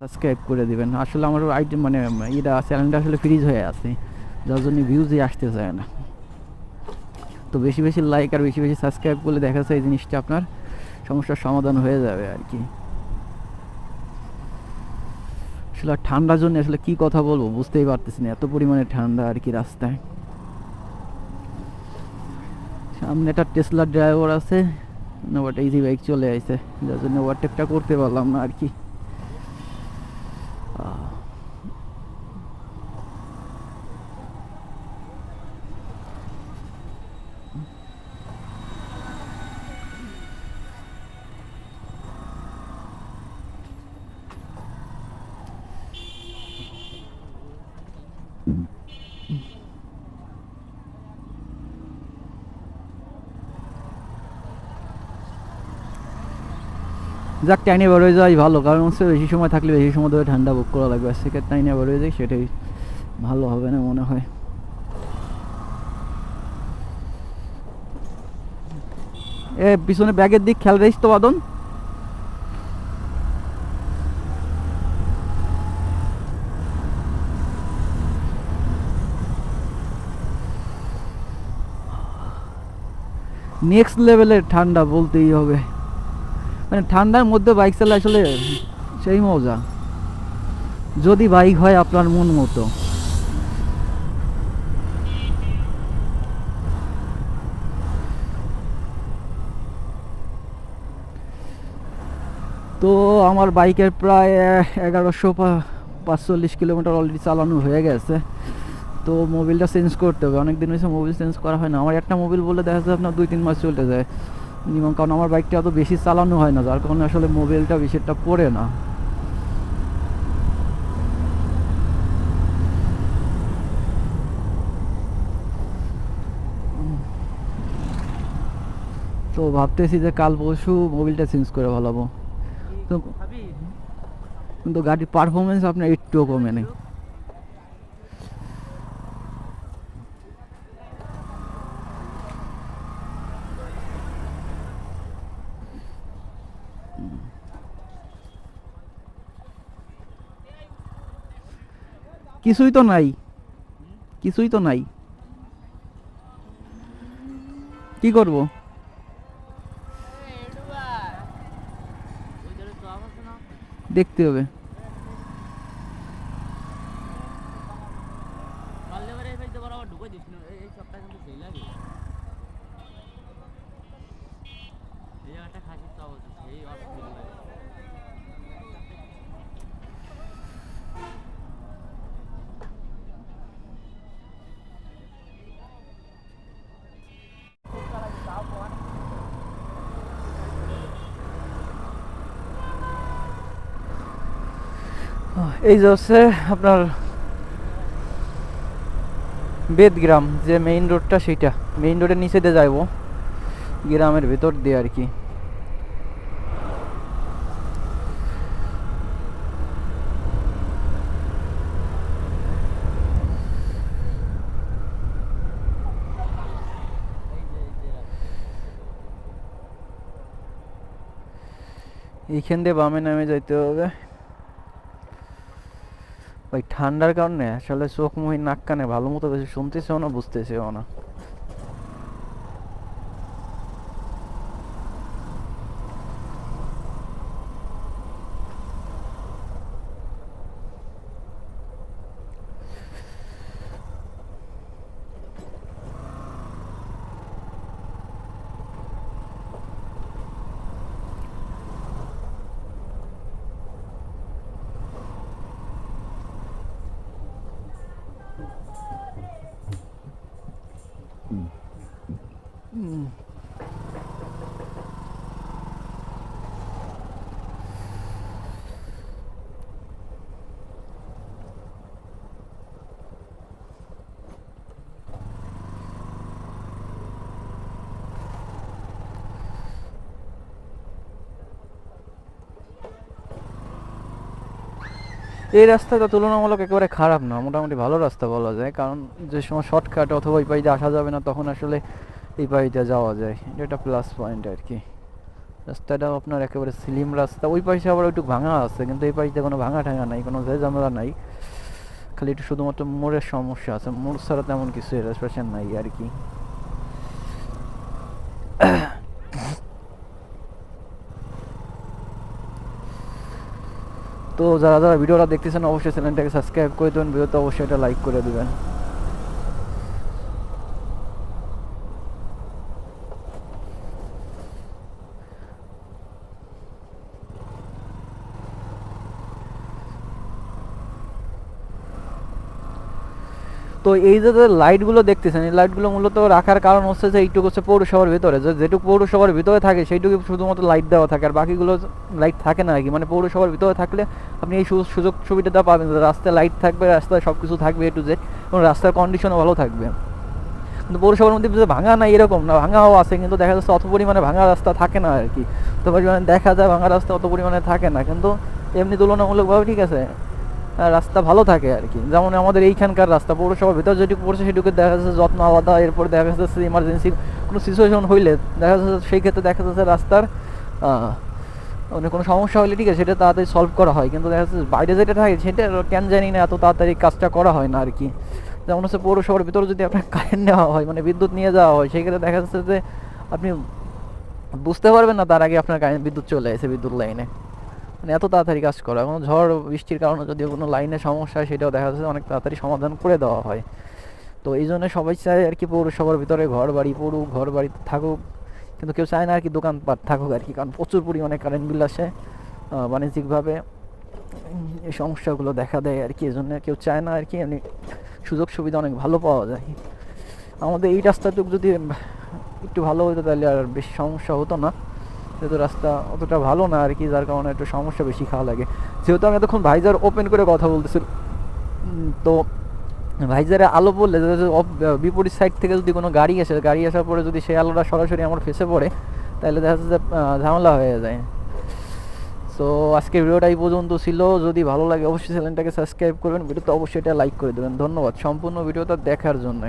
Subscribe করে দিবেন। আসলে আমার আইডি মানে এটা চ্যানেলটা আসলে ফ্রিজ হয়ে আছে, যার জন্য ভিউজই আসতে চায় না। তো বেশি বেশি লাইক আর বেশি বেশি সাবস্ক্রাইব করলে দেখা যায় এই জিনিসটা আপনার সমস্যার সমাধান হয়ে যাবে আর কি। আসলে ঠান্ডার জন্য আসলে কি কথা বলবো বুঝতেই পারতেছি না, এত পরিমাণে ঠান্ডা আর কি রাস্তায়। সামনে একটা টেসলার ড্রাইভার আছে, ওটা ইজি বাইক চলে আসছে, যার জন্য ওভারটেকটা করতে পারলাম না আর কি। যাক, টাইনে বের হয়ে যাওয়াই ভালো, কারণ হচ্ছে বেশি সময় থাকলে বেশি সময় ধরে ঠান্ডা বুক করা লাগবে। সেক্ষেত্রে টাইনে বের হয়ে যায়, সেটাই ভালো হবে না মনে হয়। এ পিছনে ব্যাগের দিক খেয়াল রাখিস তো বাদন। নেক্সট লেভেলের ঠান্ডা বলতেই হবে, মানে ঠান্ডার মধ্যে বাইক চালা আসলে সেই মজা, যদি বাইক হয় আপনার মন মতো। তো আমার বাইকের প্রায় 1145 কিলোমিটার অলরেডি চালানো হয়ে গেছে। তো মোবিলটা চেঞ্জ করতে হবে, অনেক দিন হয়েছে মোবিল চেঞ্জ করা হয় না। আমার একটা মোবিল বলে দেখা যাচ্ছে আপনার 2-3 মাস চলে যায় মিনিমাম, কারণ আমার বাইকটা অত বেশি চালানো হয় না, যার কারণে আসলে মোবিলটা বেশিটা পড়ে না। তো ভাবতেছি যে কাল পরশু মোবিলটা চেঞ্জ করে ভালাবো। তো কিন্তু গাড়ির পারফরমেন্স আপনার একটুও কমে নেই। কিছুই তো নাই, কিছুই তো নাই, কি করব? দেখতে হবে। এই যে হচ্ছে আপনার বেদগ্রাম, যে মেইন রোডটা, সেইটা মেইন রোডের নিচে দিয়ে যাইবো, গ্রামের ভেতর দিয়ে আর কি। এইখান দিয়ে বামে নামে যাইতে হবে। ভাই ঠান্ডার কারণে আসলে চোখ মুখ নাক কানে ভালো মতো বেশি শুনতেছেও না, বুঝতেছেও না। এই রাস্তাটা তুলনামূলক একেবারে খারাপ না, মোটামুটি ভালো রাস্তা বলা যায়, কারণ যে সময় শর্টকাট অথবা এই পাইতে আসা যাবে না তখন আসলে এই পাইতে যাওয়া যায়, এটা একটা প্লাস পয়েন্ট আর কি। রাস্তাটাও আপনার একেবারে স্লিম রাস্তা, ওই পাশে আবার একটু ভাঙা আছে, কিন্তু এই পাশে কোনো ভাঙা ঠাঙা নাই, কোনো ঝামেলা নাই, খালি একটু শুধুমাত্র মোড়ের সমস্যা আছে, মোড় ছাড়া তেমন কিছু রেস্ট্রিকশন নাই আর কি। তো যারা যারা ভিডিওটা দেখতেছেন অবশ্যই চ্যানেলটাকে সাবস্ক্রাইব করে দেবেন, ভিডিওতে অবশ্যই এটা লাইক করে দেবেন। তো এই যে লাইটগুলো দেখতেছেন, এই লাইটগুলো মূলত রাখার কারণ হচ্ছে যে এইটুকু হচ্ছে পৌরসভার ভিতরে, যেটুকু পৌরসভার ভিতরে থাকে সেইটুকু শুধুমাত্র লাইট দেওয়া থাকে, আর বাকিগুলো লাইট থাকে না আর কি। মানে পৌরসভার ভিতরে থাকলে আপনি এই সুযোগ সুবিধাটা পাবেন, রাস্তায় লাইট থাকবে, রাস্তায় সব কিছু থাকবে এ টু জেড, এবং রাস্তার কন্ডিশনও ভালো থাকবে। কিন্তু পৌরসভার মধ্যে যে ভাঙা নাই এরকম না, ভাঙাও আছে, কিন্তু দেখা যাচ্ছে অত পরিমাণে ভাঙা রাস্তা থাকে না আর কি। তো পরিমাণে দেখা যায় ভাঙা রাস্তা অত পরিমাণে থাকে না, কিন্তু এমনি তুলনামূলকভাবে ঠিক আছে রাস্তা ভালো থাকে আর কি। যেমন আমাদের এইখানকার রাস্তা পৌরসভার ভিতরে যেটুকু পড়ছে সেটুকু দেখা যাচ্ছে যত্ন আলাদা, এরপর দেখা যাচ্ছে ইমার্জেন্সি কোনো সিচুয়েশন হইলে দেখা যাচ্ছে সেই ক্ষেত্রে দেখা যাচ্ছে রাস্তার মানে কোনো সমস্যা হলে ঠিক আছে সেটা তাড়াতাড়ি সলভ করা হয়, কিন্তু দেখা যাচ্ছে বাইরে যেটা থাকে সেটা কেন জানি না এত তাড়াতাড়ি কাজটা করা হয় না আর কি। যেমন হচ্ছে পৌরসভার ভিতরে যদি আপনার কারেন্ট নেওয়া হয়, মানে বিদ্যুৎ নিয়ে যাওয়া হয়, সেক্ষেত্রে দেখা যাচ্ছে যে আপনি বুঝতে পারবেন না তার আগে আপনার কারেন্ট বিদ্যুৎ চলে এসে বিদ্যুৎ লাইনে, মানে এত তাড়াতাড়ি কাজ করা। কোনো ঝড় বৃষ্টির কারণে যদি কোনো লাইনের সমস্যা হয় সেটাও দেখা যাচ্ছে অনেক তাড়াতাড়ি সমাধান করে দেওয়া হয়। তো এই জন্য সবাই চায় আর কি পৌরসভার ভিতরে ঘর বাড়ি পড়ুক, ঘর বাড়ি থাকুক, কিন্তু কেউ চায় না আর কি দোকানপাট থাকুক আর কি, কারণ প্রচুর পরিমাণে কারেন্ট বিল আসে বাণিজ্যিকভাবে, এই সমস্যাগুলো দেখা দেয় আর কি। এই জন্য কেউ চায় না আর কি, এমনি সুযোগ সুবিধা অনেক ভালো পাওয়া যায়। আমাদের এই রাস্তাটুকু যদি একটু ভালো হতো তাহলে আর বেশি সমস্যা হতো না, যেহেতু রাস্তা অতটা ভালো না আর কি, যার কারণে একটু সমস্যা বেশি খাওয়া লাগে। যেহেতু আমি এতক্ষণ ভাইজার ওপেন করে কথা বলতেছি, তো ভাইজারে আলো পড়লে বিপরীত সাইড থেকে যদি কোনো গাড়ি আসে, গাড়ি আসার পরে যদি সেই আলোটা সরাসরি আমার ফেসে পড়ে তাহলে দেখা যাচ্ছে যে ঝামেলা হয়ে যায়। সো আজকের ভিডিওটা এই পর্যন্ত ছিল, যদি ভালো লাগে অবশ্যই চ্যানেলটাকে সাবস্ক্রাইব করবেন, ভিডিওতে অবশ্যই এটা লাইক করে দেবেন। ধন্যবাদ সম্পূর্ণ ভিডিওটা দেখার জন্য।